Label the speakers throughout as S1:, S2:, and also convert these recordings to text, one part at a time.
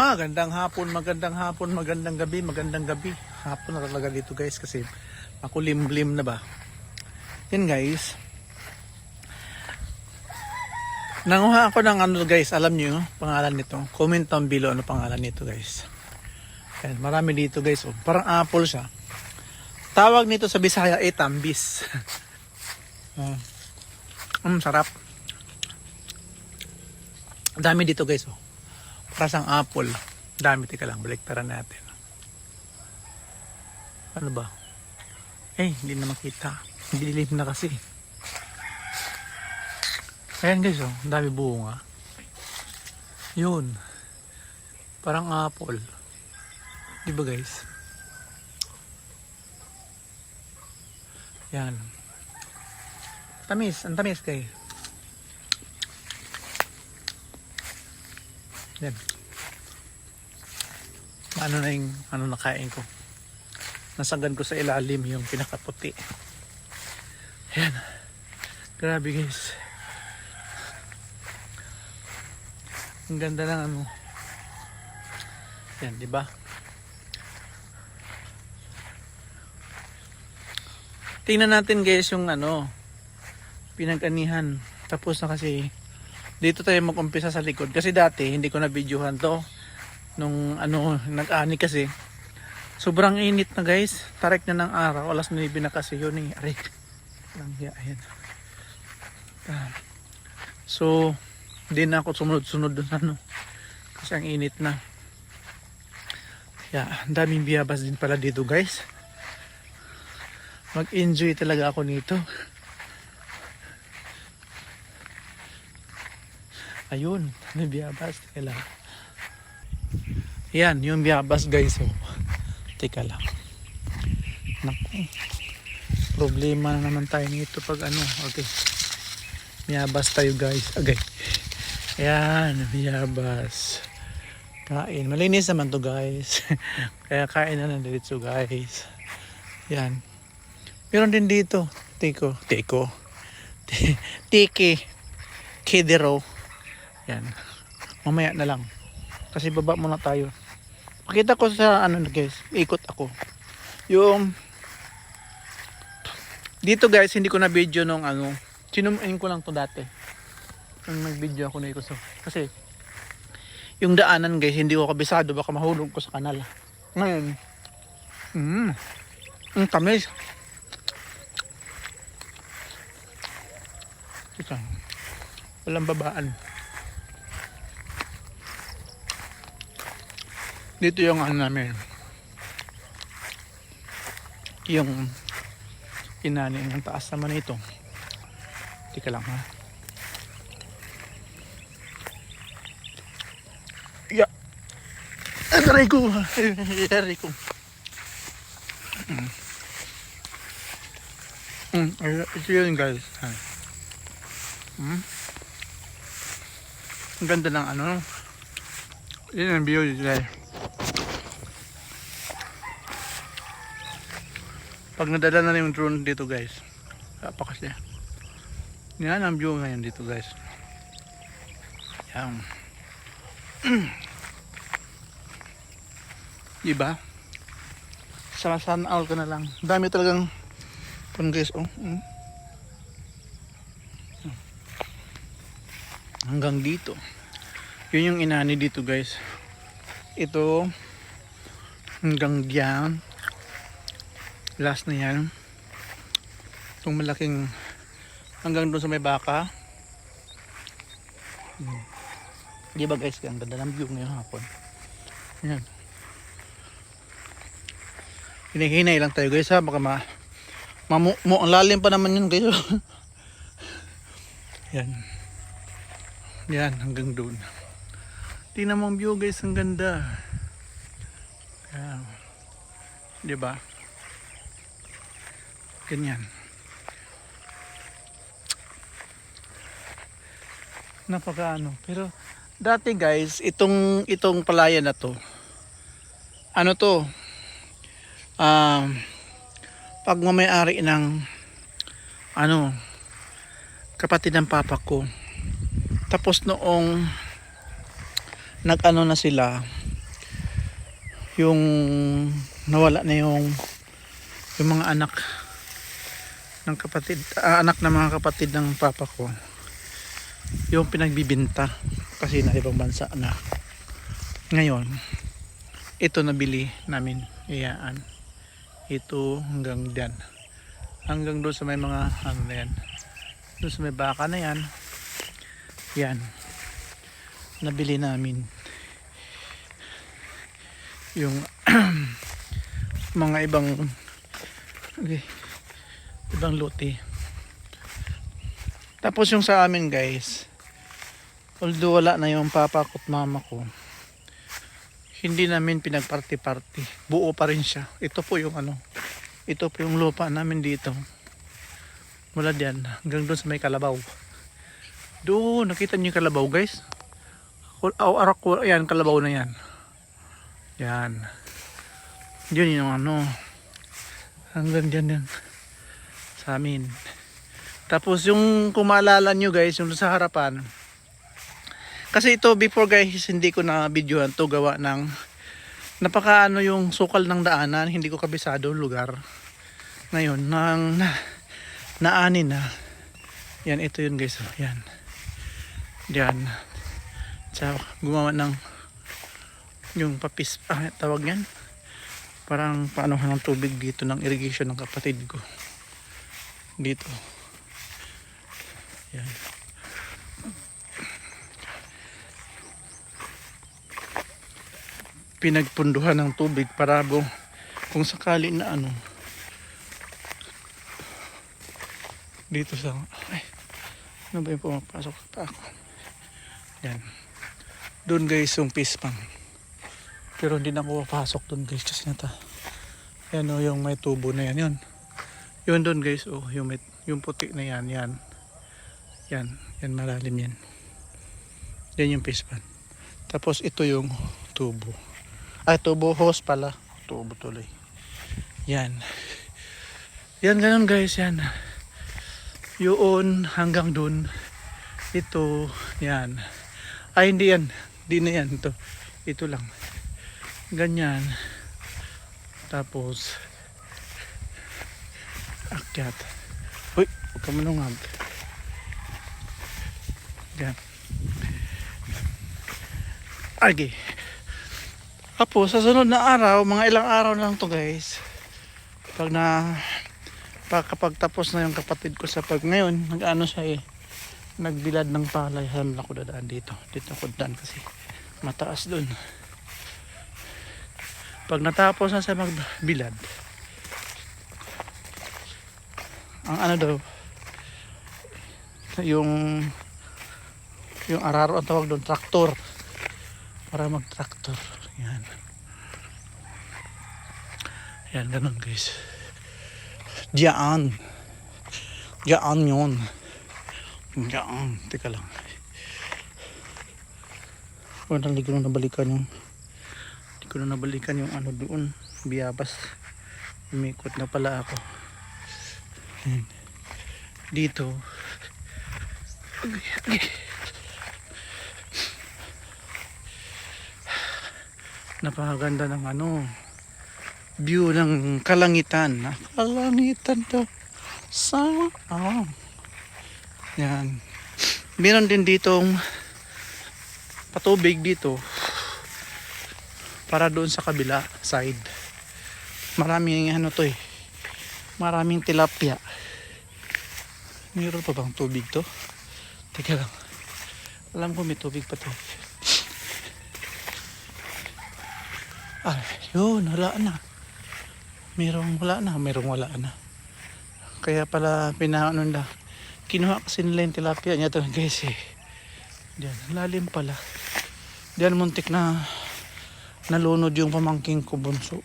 S1: Magandang hapon, magandang hapon, magandang gabi, magandang gabi. Hapon na talaga dito guys kasi makulimlim na ba. Yan guys. Nanguha ako ng ano guys, alam nyo pangalan nito. Comment down below ano pangalan nito guys. Yan, marami dito guys. Oh. Parang apple siya. Tawag nito sa Bisaya ay tambis. Sarap. Dami dito guys. Oh. Para sang apple. Dami, tika lang. Baliktaran natin. Ano ba? Hindi na makita. Dilim na kasi. Ayan guys, oh. Dami bunga. Yun. Parang apple. Diba guys? Yan. Tamis. Ang tamis kayo. Yan. Ano na yung nakain ko. Nasagan ko sa ilalim yung pinakaputi. Yan. Grabe guys. Ang ganda ng ano. Yan, di ba? Tingnan natin guys yung pinag-anihan. Tapos na kasi dito tayo mag-umpisa sa likod kasi dati hindi ko na videohan to nung nag-ani kasi sobrang init na guys, tarik na ng araw, alas 9 na kasi yun aray lang ayan. So hindi na ako sumunod-sunod dun kasi ang init na. Ang daming biyabas din pala dito guys, mag-enjoy talaga ako nito. Ayun, may biyabas. Teka lang. Yan, yung biyabas guys. Oh. Teka lang. Naku. Problema na naman tayo nito pag Okay. Biyabas tayo guys. Okay. Yan, biyabas. Kain. Malinis naman to guys. Kaya kain na lang dito guys. Yan. Meron din dito. Tiki. Kidero. Yan. Mamaya na lang. Kasi baba muna tayo. Pakita ko sa guys. Ikot ako. Yung dito guys, hindi ko na video nung sinumain ko lang to dati. Nung nag-video ako na ikot. Kasi yung daanan guys, hindi ko kabisado. Baka mahulog ko sa kanal. Ngayon. Ang tamis. Walang babaan. Dito yung namin. Yung inani ng taas naman ito. Tika lang ha. Aray ko. Ito yun guys. Ang ganda ng yun ang view guys. Pag nadala na yung drone dito guys, napakasya. Yan ang view ngayon dito guys. Yan. Diba? Sana all ka na lang. Dami talagang guys. Hanggang dito. Yun yung inani dito guys. Ito hanggang diyan. Last na yan. Itong malaking hanggang doon sa may baka. Diba guys, ang ganda ng view ngayong hapon. Yan. Hinihinay lang tayo guys ha. Baka ang lalim pa naman yun guys. Yan. Yan, hanggang doon. Tingnan mo ang view guys, ang ganda. Yan. Diba? Ganyan. Napaka Pero dati guys, itong palayan na to. Pag may-ari ng kapatid ng papa ko. Tapos noong nag-ano na sila, yung nawala na yung mga anak ng kapatid, anak ng mga kapatid ng papa ko, yung pinagbibinta kasi na ibang bansa na. Ngayon ito nabili namin, iyaan ito hanggang dyan, hanggang doon sa may mga ano na yan, doon sa may baka na yan, yan nabili namin yung mga ibang ibang lote. Tapos yung sa amin guys, although wala na yung papa ko at mama ko, hindi namin pinagparty-party, buo pa rin siya. Ito po yung ano, ito po yung lupa namin dito, mula diyan hanggang doon sa may kalabaw. Doon nakita niyo yung kalabaw guys, ayan kalabaw na yan, yan yun yung ano, hanggang dyan yan sa amin. Tapos yung kung maalala nyo guys, yung sa harapan, kasi ito before guys hindi ko na videohan to, gawa ng napaka ano yung sukal ng daanan, hindi ko kabisado lugar. Ngayon nang naanin na yan, ito yun guys, yan yan, so gumawa ng yung papis, tawag yan, parang paano ng tubig dito ng irrigation ng kapatid ko dito, yan. Pinagpunduhan ng tubig para kung sakali na ano dito sa ano ba yung pumapasok pa ako, yan doon guys yung pispan, pero hindi na ako papasok doon guys kasi nata yan o, yung may tubo na yan, yun doon guys, oh yung puti na yan, yan malalim yan, yan yung pispan. Tapos ito yung tubo, tubo hose pala, tubo tuloy, yan ganun guys, yan yun hanggang dun, ito yan, hindi yan, di na yan, ito lang ganyan. Tapos akyat, uy huwag ka manungag, yan okay. Tapos sa sunod na araw, mga ilang araw lang to guys, kapag tapos na yung kapatid ko sa ngayon nag-ano siya nagbilad ng palay, saan ako dadaan dito ako dadaan kasi mataas dun. Pag natapos na sa magbilad, ang ano daw, yung araro ang tawag doon, traktor, para mag-traktor, yan ganun guys, diyan yun, teka lang, hindi ko na nabalikan yung ano doon, Biyabas, umikot na pala ako dito. Napakaganda ng ano, view ng kalangitan to yan. Meron din ditong patubig dito para doon sa kabila side, maraming ano to maraming tilapia. Meron pa bang tubig to? Teka lang, alam ko may tubig pa to. Yun, wala na. Merong wala na. Kaya pala kinuha kasi nila yung tilapia niya to guys Diyan, lalim pala. Diyan muntik na nalunod yung pamangking ko bunso.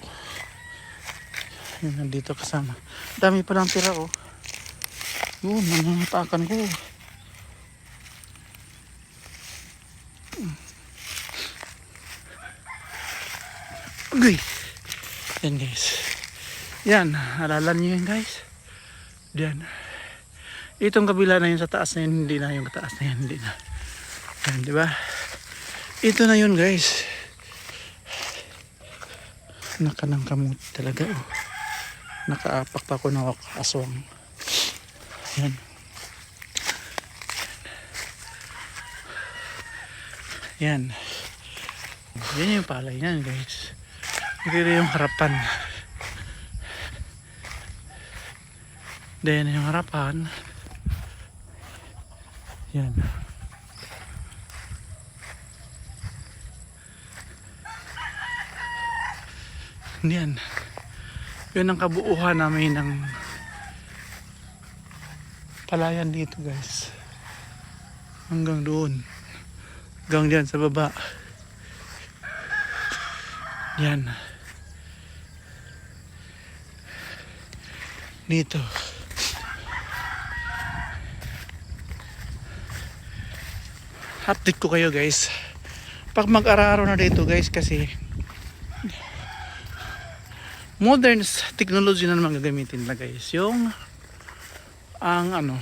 S1: Yun, nandito kasama. Dami palang tira Yun, nangangapakan ko. Uy! Yan guys. Yan, alala niyo yan guys. Diyan. Itong kabila na yun sa taas na yun, hindi na yung taas na yan, hindi na. Yan, di ba? Ito na yun guys. Nakanang kamuti talaga oh. Nakaapak ako ng aswang. Yan. Yan. Yan yung palay yan guys. Ito yung harapan. Then yung harapan. Yan. Yan. Yun ang kabuuhan namin ng palayan dito guys. Hanggang doon. Hanggang dyan sa baba. Yan. Dito. Update ko kayo guys. Pag mag-araw na dito guys kasi modern technology na naman gagamitin na guys. Yung ang ano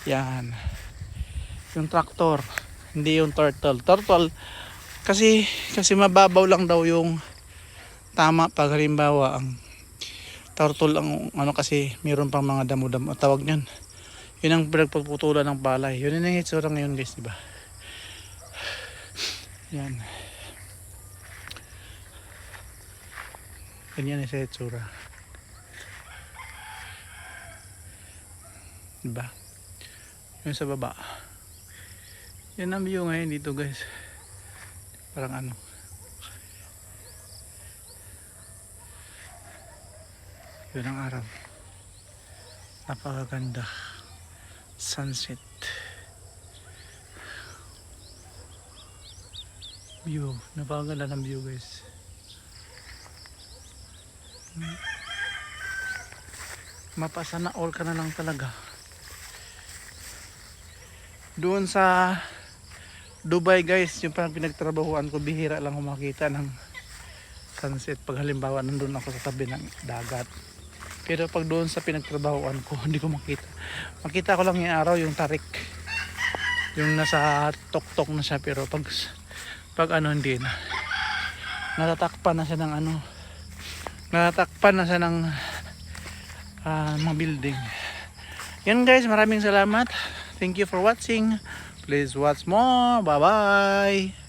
S1: yan. Yung tractor. Hindi yung turtle. Turtle kasi mababaw lang daw yung tama pag halimbawa ang turtle ang ano kasi mayroon pang mga damo-damo tawag niyan. Yun ang pinagpuputulan ng palay. Yun yung itsura ngayon guys, diba? Yan. Ganyan yung itsura. Diba? Yun sa baba. Yan ang view ngayon dito guys. Parang ano. Yun ang araw. Napakaganda. Sunset view, napakaganda ng view guys. Mapasa na all ka na lang talaga. Doon sa Dubai guys, yung parang pinagtrabahuan ko, bihira lang ako makita ng sunset pag halimbawa nandun ako sa tabi ng dagat. Pero pag doon sa pinagtrabahuan ko, hindi ko makita. Makita ko lang yung araw, yung tarik. Yung nasa tok-tok na siya. Pero pag ano hindi na. Natatakpan na siya ng ano. Natatakpan na siya ng mga building. Yan guys, maraming salamat. Thank you for watching. Please watch more. Bye bye.